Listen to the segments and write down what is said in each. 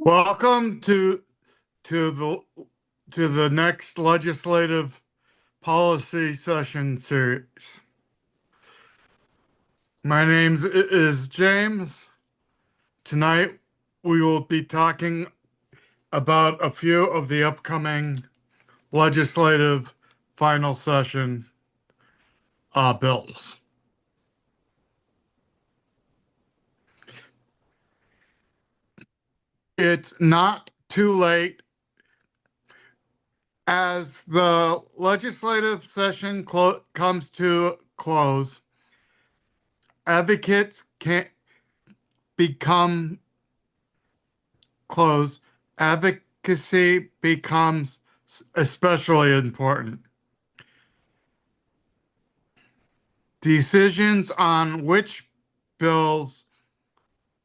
Welcome to the to the next legislative policy session series. My name is James. Tonight we will be talking about a few of the upcoming legislative final session bills. It's not too late as the legislative session comes to close. Advocates can become close. Advocacy becomes especially important. Decisions on which bills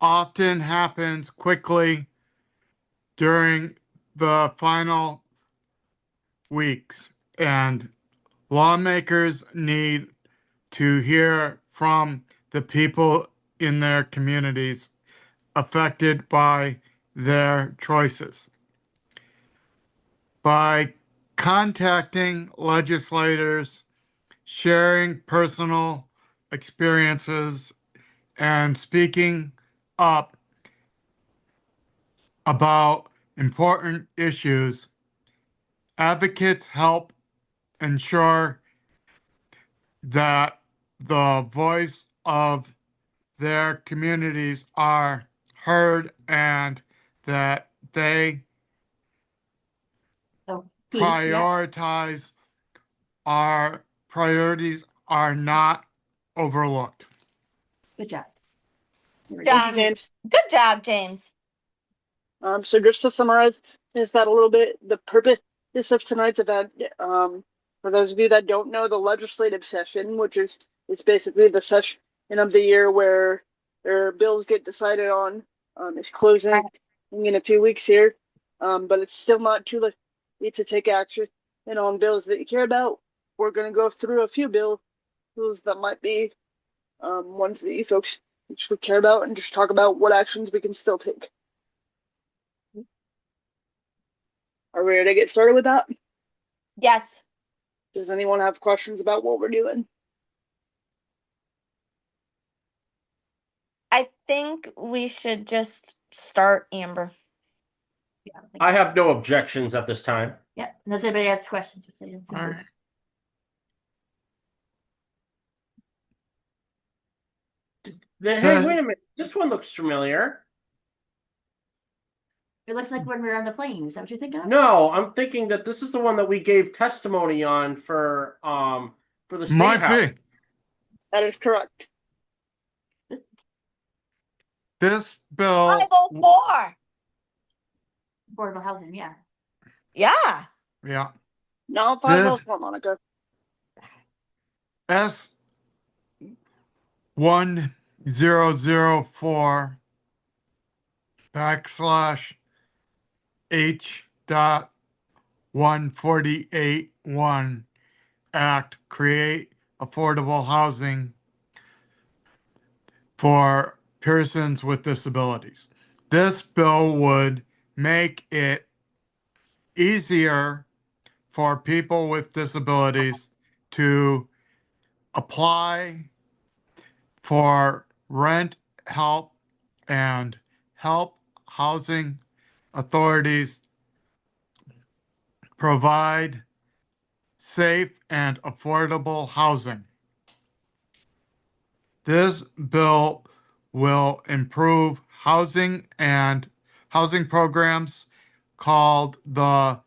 often happens quickly during the final weeks, and lawmakers need to hear from the people in their communities affected by their choices. By contacting legislators, sharing personal experiences, and speaking up about important issues, advocates help ensure that the voice of their communities are heard and that they prioritize our priorities are not overlooked. Good job. Thank you, James. Good job, James. So just to summarize is that a little bit, the purpose of tonight's event, for those of you that don't know, the legislative session, which is basically the session of the year where their bills get decided on, is closing in a few weeks here. But it's still not too late to take action on bills that you care about. We're going to go through a few bills that might be ones that you folks would care about and just talk about what actions we can still take. Are we ready to get started with that? Yes. Does anyone have questions about what we're doing? I think we should just start, Amber. Yeah, I have no objections at this time. yeah. Unless anybody has questions. All right. Hey, wait a minute. This one looks familiar. It looks like when we were on the plane. Is that what you're thinking of? No, I'm thinking that this is the one that we gave testimony on for the state Might house. be. That is correct. This bill 504. Affordable housing, yeah. Yeah. yeah. Now 504, Monica. S 1004 backslash H dot 148.1 Act create affordable housing for persons with disabilities. This bill would make it easier for people with disabilities to apply for rent help and help housing authorities provide safe and affordable housing. This bill will improve housing and housing programs called the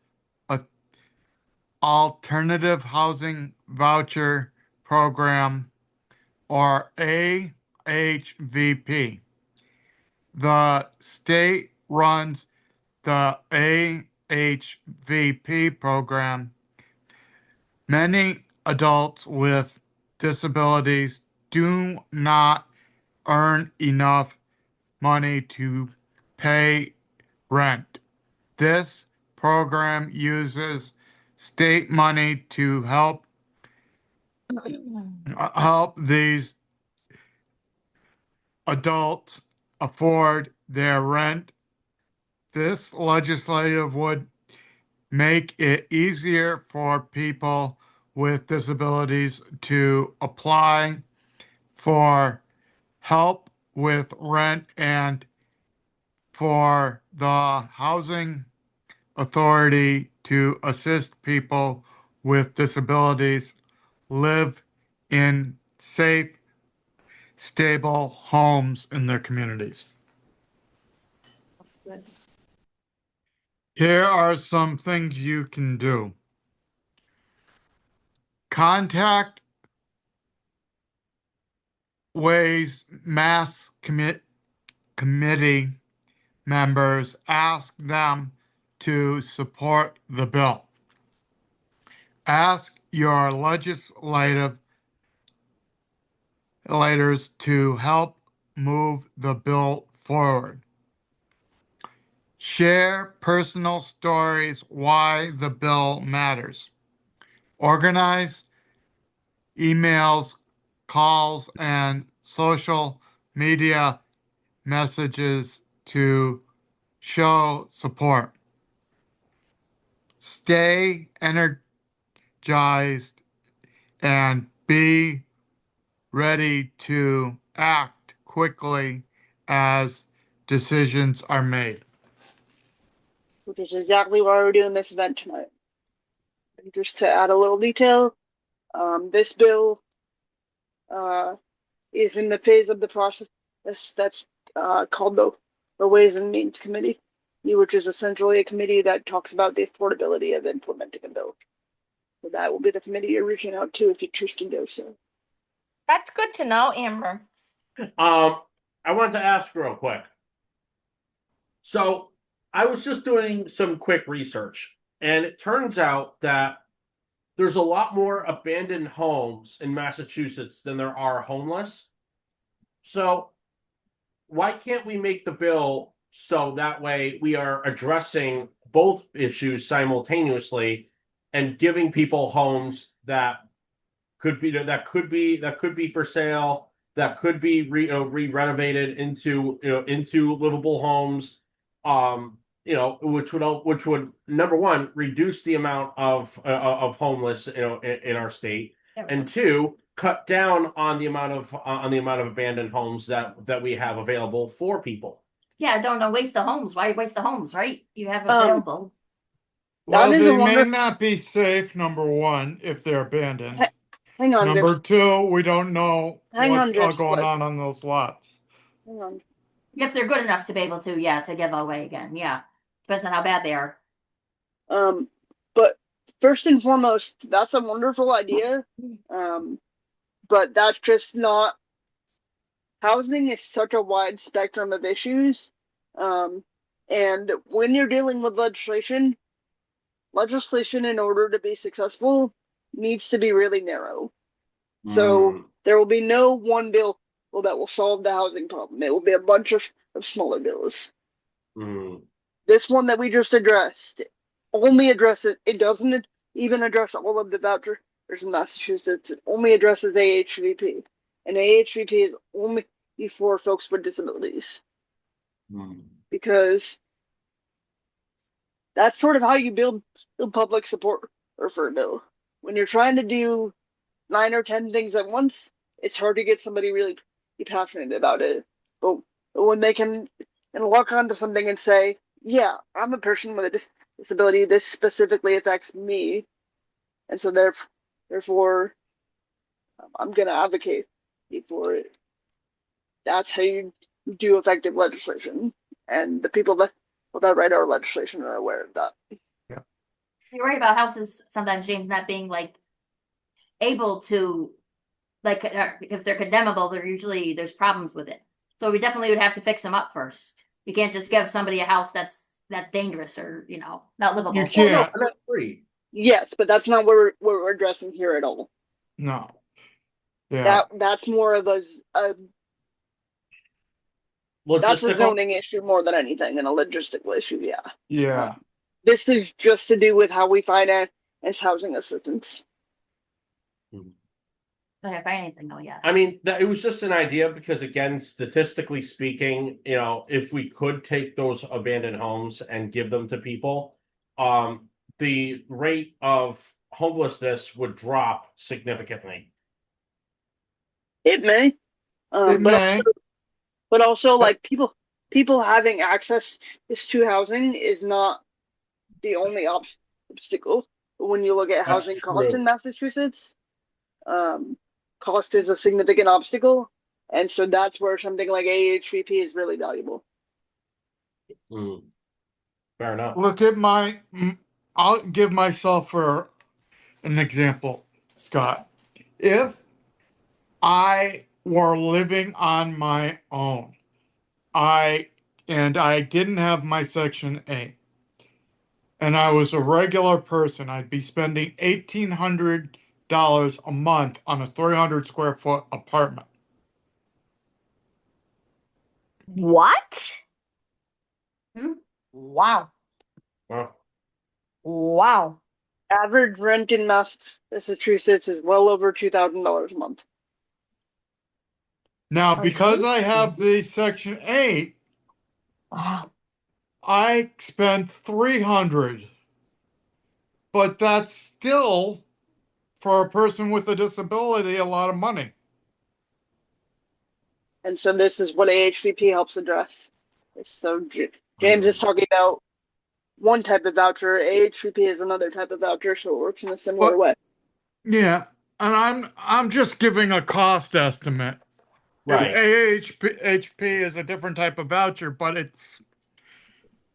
Alternative Housing Voucher Program, or AHVP. The state runs the AHVP program. Many adults with disabilities do not earn enough money to pay rent. This program uses state money to help these adults afford their rent this legislative would make it easier for people with disabilities to apply for help with rent and for the housing authority to assist people with disabilities live in safe, stable homes in their communities. Good. Here are some things you can do. Contact Ways Mass Committee members, ask them to support the bill. Ask your legislators to help move the bill forward. Share personal stories why the bill matters. Organize emails, calls, and social media messages to show support. Stay energized and be ready to act quickly as decisions are made. which is exactly why we're doing this event tonight. And just to add a little detail, this bill is in the phase of the process that's called the Ways and Means Committee, which is essentially a committee that talks about the affordability of implementing a bill. So that will be the committee you're reaching out to if you choose to do so. That's good to know, Amber. I wanted to ask real quick. So I was just doing some quick research, and it turns out that there's a lot more abandoned homes in Massachusetts than there are homeless. So why can't we make the bill so that way we are addressing both issues simultaneously and giving people homes that could be for sale, that could be re-renovated into into livable homes, which would number one reduce the amount of homeless in our state, and two, cut down on the amount of abandoned homes that we have available for people. Yeah, don't waste the homes. Why waste the homes, right? You have available. Well, That is a they may wonder- not be safe, number one, if they're abandoned. Hang on, Number just two, we don't know hang on, what's all just going let- on those lots. hang on. Yes, they're good enough to be able to, to give away again. Yeah. Depends on how bad they are. But first and foremost, that's a wonderful idea. But that's just not. Housing is such a wide spectrum of issues. And when you're dealing with legislation in order to be successful needs to be really narrow. So there will be no one bill that will solve the housing problem. It will be a bunch of smaller bills. This one that we just addressed only addresses, it doesn't even address all of the vouchers in Massachusetts. It only addresses AHVP. And AHVP is only for folks with disabilities. Because that's sort of how you build public support for a bill. When you're trying to do 9 or 10 things at once, it's hard to get somebody really passionate about it. But when they can lock onto something and say, yeah, I'm a person with a disability, this specifically affects me, and so therefore I'm going to advocate for it. That's how you do effective legislation, and the people that write our legislation are aware of that. Yeah. You're right about houses sometimes, James, not being able to, if they're condemnable, there's problems with it. So we definitely would have to fix them up first. You can't just give somebody a house that's dangerous or not livable. You can't. I'm not free. Yes, but that's not what we're addressing here at all. No. Yeah. That's more of a that's a zoning issue more than anything, and a logistical issue. Yeah. Yeah. This is just to do with how we finance housing assistance. financing though, yeah. I mean, it was just an idea because, again, statistically speaking, if we could take those abandoned homes and give them to people, the rate of homelessness would drop significantly. It may, It may. but also But- like people having access to housing is not the only obstacle. When you look at That's housing cost in true. Massachusetts, cost is a significant obstacle, and so that's where something like AHVP is really valuable. Mm, fair enough. Look at I'll give myself for an example, Scott. If I were living on my own, I didn't have my Section 8, and I was a regular person, I'd be spending $1,800 a month on a 300 square foot apartment. What? Hmm? Wow. Well, Wow. Average rent in Massachusetts is well over $2,000 a month. Now, Are because you I have serious? the Section 8, Wow. I spent 300, but that's still, for a person with a disability, a lot of money. And so this is what AHVP helps address. So James is talking about one type of voucher. AHVP is another type of voucher, so it works in a similar But way. yeah, and I'm just giving a cost estimate. right. AHP is a different type of voucher, but it's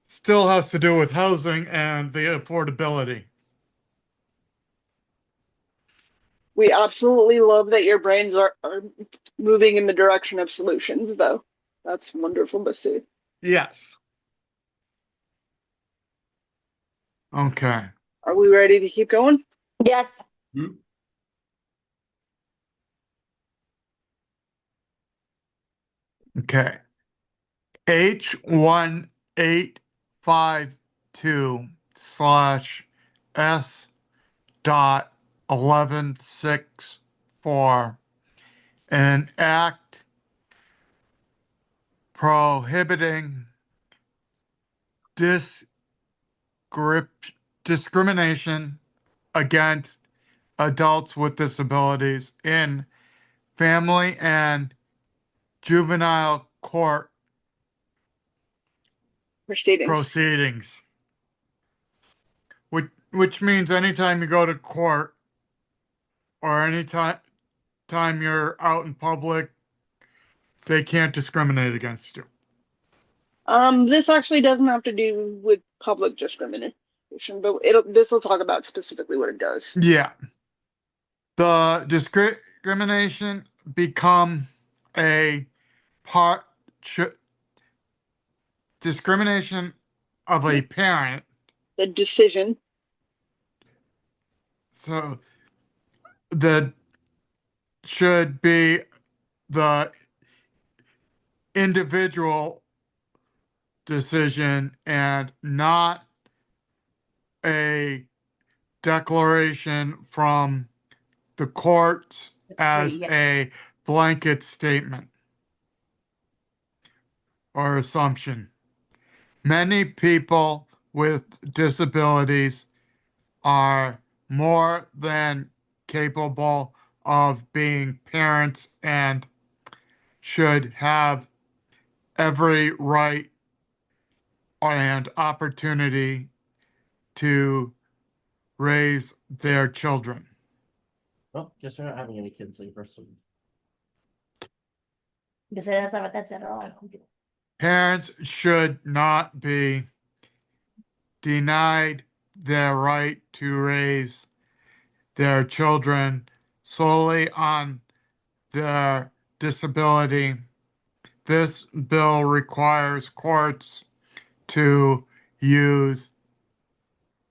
still has to do with housing and the affordability. We absolutely love that your brains are moving in the direction of solutions, though. That's wonderful to see. Yes. Okay. Are we ready to keep going? Yes. Hmm? Okay. H1852/S.1164, an act prohibiting discrimination against adults with disabilities in family and juvenile court Proceedings. proceedings. Which means anytime you go to court or time you're out in public, they can't discriminate against you. This actually doesn't have to do with public discrimination, but this will talk about specifically what it does. Yeah. The discrimination become a part discrimination of a parent. The decision. So that should be the individual decision and not a declaration from the courts as Yeah. a blanket statement or assumption. Many people with disabilities are more than capable of being parents and should have every right and opportunity to raise their children. Well, guess we're not having any kids in person. Because that's not what that said at all. Parents should not be denied their right to raise their children solely on their disability. This bill requires courts to use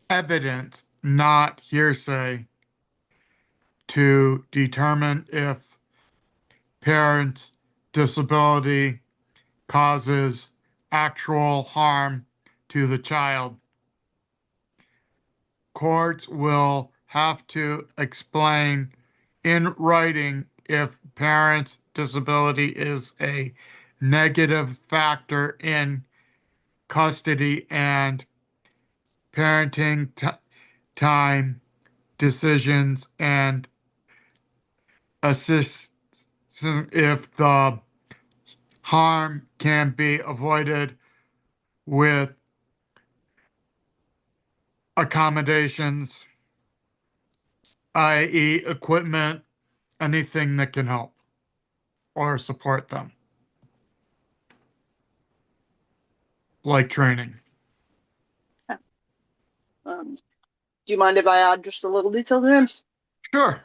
evidence, not hearsay, to determine if parents' disability causes actual harm to the child. Courts will have to explain in writing if parents' disability is a negative factor in custody and parenting time decisions, and assist if the harm can be avoided with accommodations, i.e., equipment, anything that can help or support them, like training. Do you mind if I add just a little detail to him? Sure.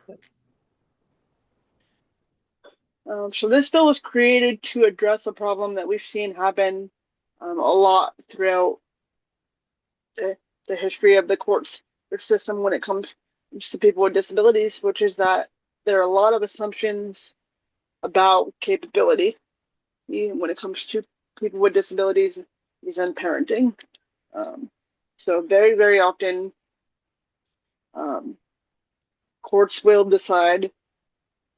So this bill was created to address a problem that we've seen happen a lot throughout the history of the courts system when it comes to people with disabilities, which is that there are a lot of assumptions about capability when it comes to people with disabilities and parenting. So very, very often, courts will decide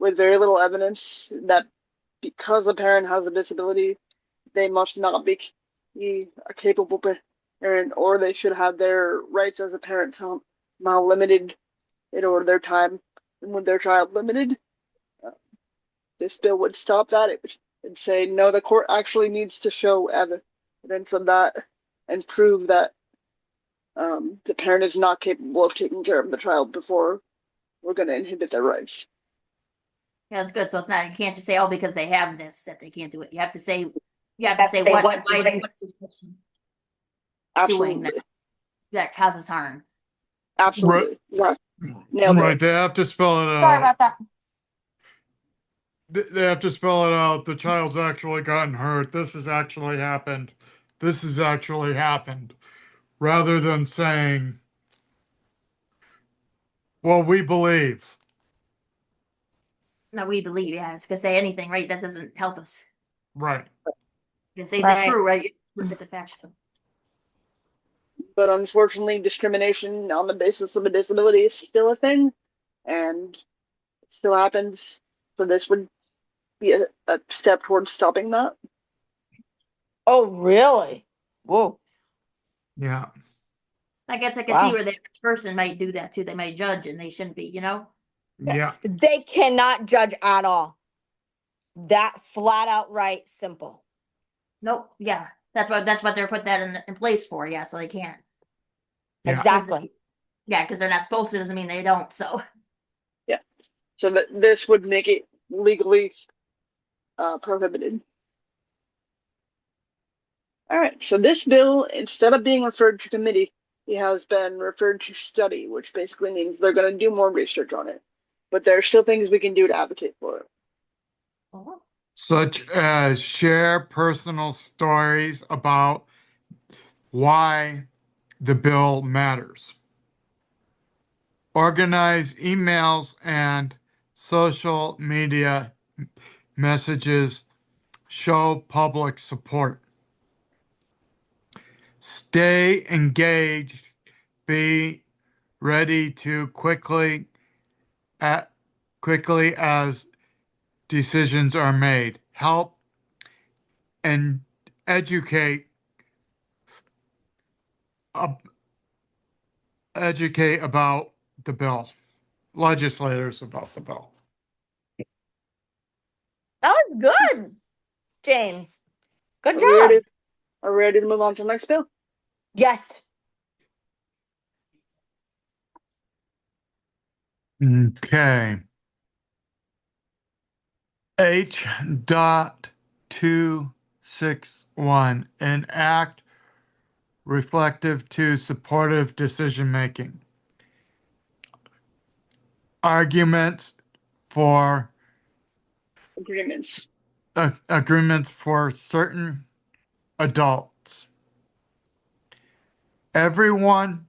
with very little evidence that because a parent has a disability, they must not be a capable parent, or they should have their rights as a parent somehow limited, or their time with their child limited. This bill would stop that. It would say, no, the court actually needs to show evidence of that and prove that the parent is not capable of taking care of the child before we're going to inhibit their rights. Yeah, that's good. So it's not, you can't just say, oh, because they have this, that they can't do it. You have to say what's this person doing Absolutely. that causes harm. Absolutely. Right. Nailed Right. it. They have to spell it Sorry out. about that. They have to spell it out. The child's actually gotten hurt. This has actually happened. This has actually happened. Rather than saying, well, we believe. No, we believe, yeah. It's gonna say anything, right? That doesn't help us. Right. You can say Right. it's true, right? It's a fact. But unfortunately, discrimination on the basis of a disability is still a thing, and it still happens. So this would be a step towards stopping that. Oh, really? Whoa. Yeah. I guess I can see Wow. where the average person might do that too. They might judge and they shouldn't be, Yeah. They cannot judge at all. That flat out right, simple. Nope. Yeah. That's what they're put that in place for, yeah, so they can't. Yeah. Exactly. Yeah, because they're not supposed to doesn't mean they don't. So Yeah. So that this would make it legally prohibited. All right. So this bill, instead of being referred to committee, it has been referred to study, which basically means they're going to do more research on it. But there are still things we can do to advocate for it. Such as share personal stories about why the bill matters. Organize emails and social media messages, show public support. Stay engaged, be ready to quickly as decisions are made. Help and educate uh, educate about the bill. Legislators about the bill. That was good, James. Good Are we job. ready? Are we ready to move on to the next bill? Yes. Okay. H. Dot 261, an act reflective to supportive decision making. Arguments for Agreements. agreements for certain adults. Everyone,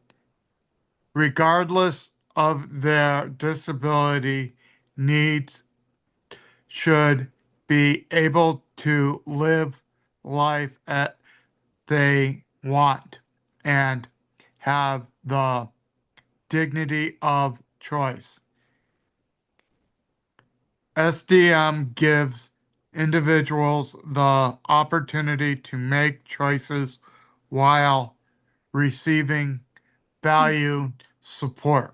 regardless of their disability, needs should be able to live life at they want and have the dignity of choice. SDM gives individuals the opportunity to make choices while receiving valued support.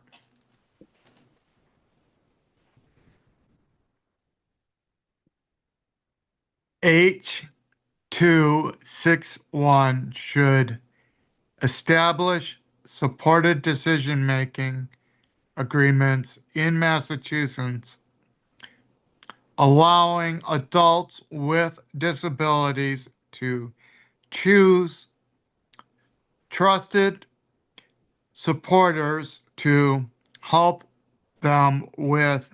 H261 should establish supported decision-making agreements in Massachusetts, allowing adults with disabilities to choose trusted supporters to help them with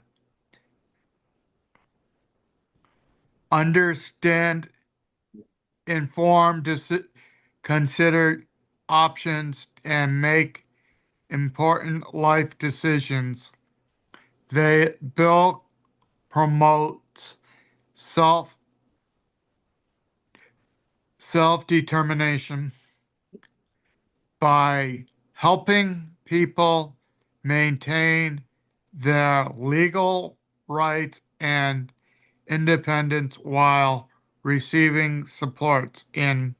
understand, informed, consider options, and make important life decisions. The bill promotes self-determination by helping people maintain their legal rights and independence while receiving supports in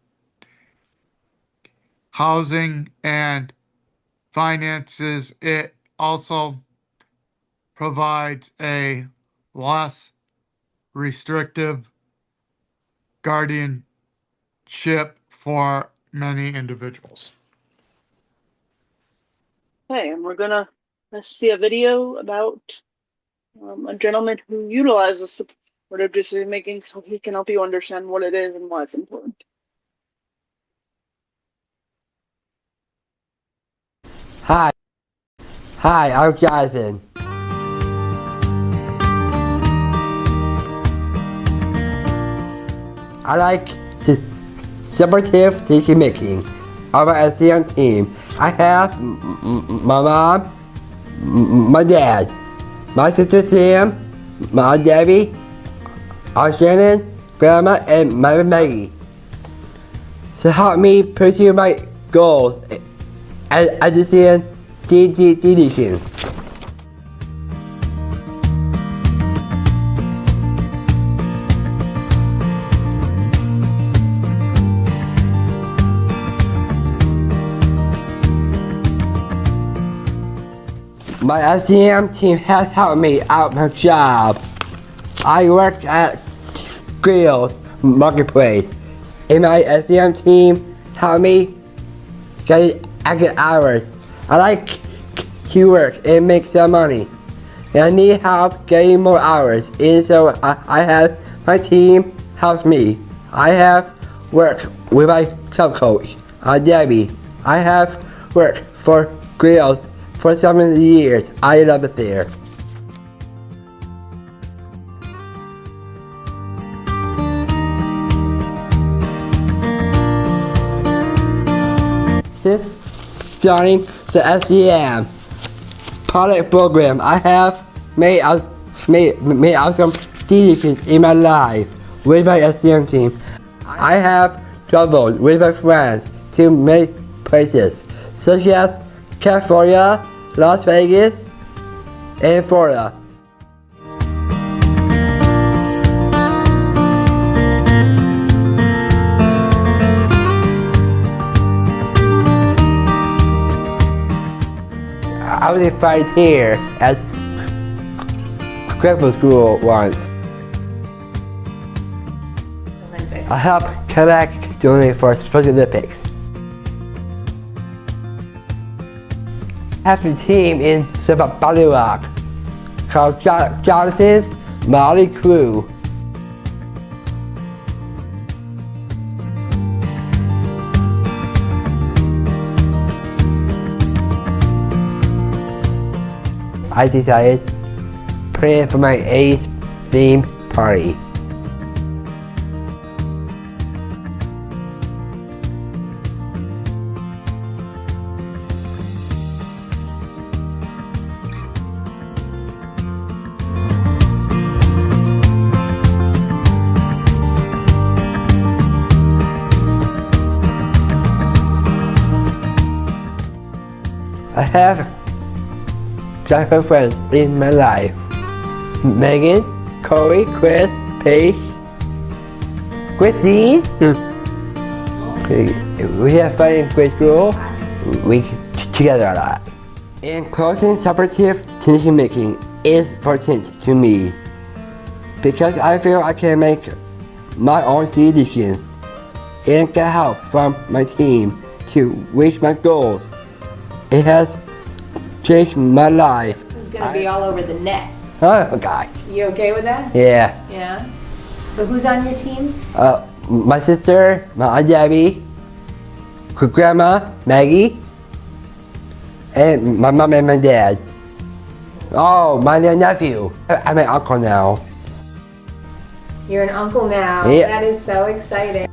housing and finances. It also provides a less restrictive guardianship for many individuals. Okay, and we're gonna see a video about a gentleman who utilizes supportive decision making so he can help you understand what it is and why it's important. Hi, I'm Jonathan. I like supportive decision making on my SEM team. I have my mom, my dad, my sister Sam, my aunt Debbie, Aunt Shannon, Grandma, and my Maggie to help me pursue my goals and understand decisions. My SEM team has helped me out my job. I work at Grills Marketplace, and my SEM team helped me get extra hours. I like to work and make some money, and I need help getting more hours, and so I have my team helps me. I have worked with my club coach, Debbie. I have worked for Grills for 7 years. I love it there. Since starting the SDM pilot program, I have made awesome decisions in my life with my SDM team. I have traveled with my friends to many places, such as California, Las Vegas, and Florida. I was invited here at graduate school once. I helped collect donate for Special Olympics. I have a team in Body Rock called Jonathan's Molly Crew. I decided to plan for my 8th theme party. I have Jonathan friends in my life. Megan, Corey, Chris, Paige, Christine. We have fun in grade school. We together a lot. In closing, cooperative decision making is important to me because I feel I can make my own decisions and get help from my team to reach my goals. It has changed my life. It's gonna be all over the net. Oh, God. You okay with that? Yeah. Yeah. So who's on your team? My sister, my Aunt Debbie, grandma, Maggie, and my mom and my dad. Oh, my little nephew. I'm an uncle now. You're an uncle now. Yeah. That is so exciting.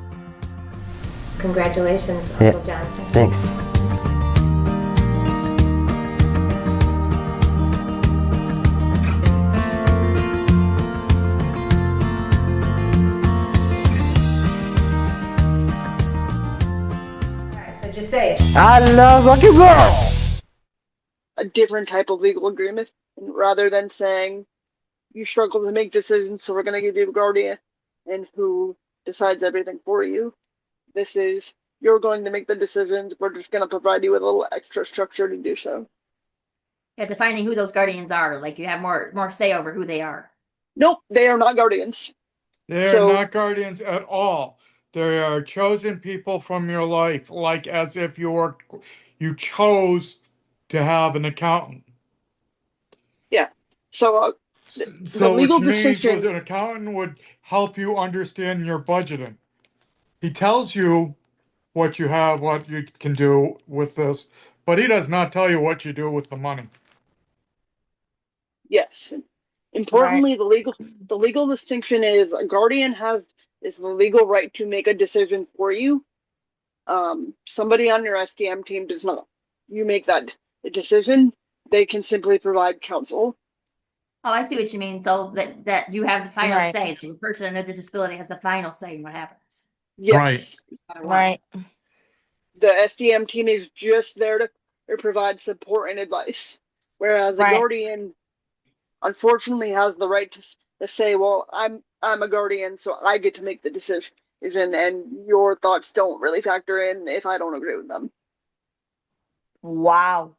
Congratulations, Yeah. Uncle John. Thanks. Alright, so just say it. I love rock and roll. A different type of legal agreement, and rather than saying you struggle to make decisions, so we're going to give you a guardian and who decides everything for you. This is you're going to make the decisions. We're just going to provide you with a little extra structure to do so. Yeah, defining who those guardians are. Like you have more say over who they are. Nope, they are not guardians. They are So- not guardians at all. They are chosen people from your life, like as if you chose to have an accountant. So So legal which means distinction- that an accountant would help you understand your budgeting. He tells you what you have, what you can do with this, but he does not tell you what you do with the money. yes, importantly, the legal distinction is a guardian is the legal right to make a decision for you. Somebody on your SDM team does not. You make that decision. They can simply provide counsel. Oh, I see what you mean. So that you have the final Right. say. The person with the disability has the final say in what happens. Yes. Right. The SDM team is just there to provide support and advice. Whereas a Right. guardian, unfortunately, has the right to say, well, I'm a guardian, so I get to make the decision, and your thoughts don't really factor in if I don't agree with them. Wow.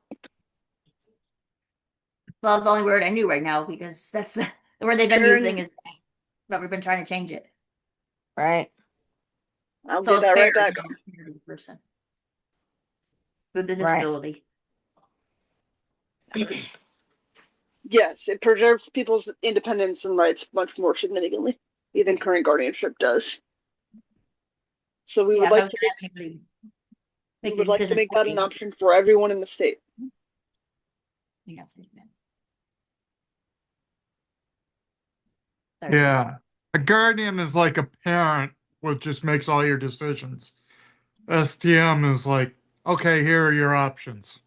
Well, it's the only word I knew right now because that's the word they've been Karen- using is, but we've been trying to change it. Right. I'll So get it's that fair right back. to the person with the Right. disability. Yes, it preserves people's independence and rights much more significantly than current guardianship does. So we would Yeah, like if to I was anybody we make would the like to decision make for that an you. option for everyone in the state. Yeah. Sorry. Yeah. A guardian is like a parent, which just makes all your decisions. STM is like, okay, here are your options.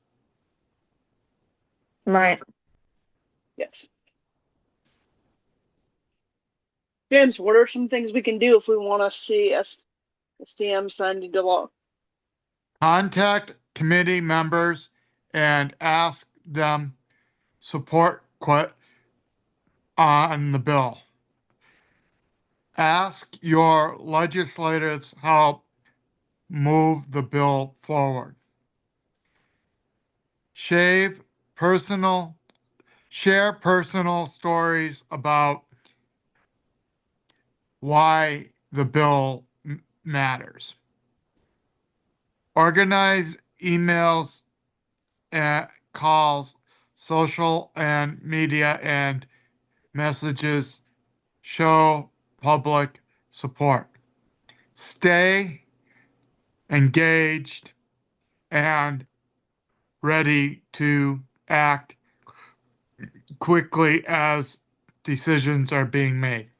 Right. Yes. James, what are some things we can do if we want to see STM signed into law? Contact committee members and ask them support on the bill. Ask your legislators help move the bill forward. Share personal stories about why the bill matters. Organize emails and calls, social and media and messages. Show public support. Stay engaged and ready to act quickly as decisions are being made.